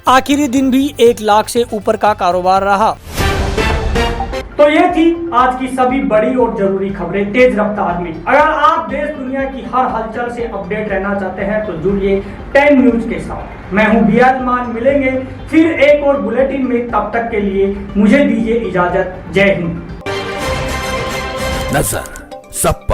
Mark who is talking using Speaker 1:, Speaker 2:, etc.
Speaker 1: आखिरी दिन भी 1 लाख से ऊपर का कारोबार रहा।
Speaker 2: तो ये थी आज की सभी बड़ी और जरूरी खबरें तेज रफ्तार में। अगर आप देश दुनिया की हर हलचल से अपडेट रहना चाहते हैं तो जुड़िए 10 न्यूज के साथ। मैं हूं बियाजमान, मिलेंगे फिर एक और बुलेटिन में। तब तक के लिए मुझे दीजिए इजाजत। जय हिंद।
Speaker 3: नजर सब पर।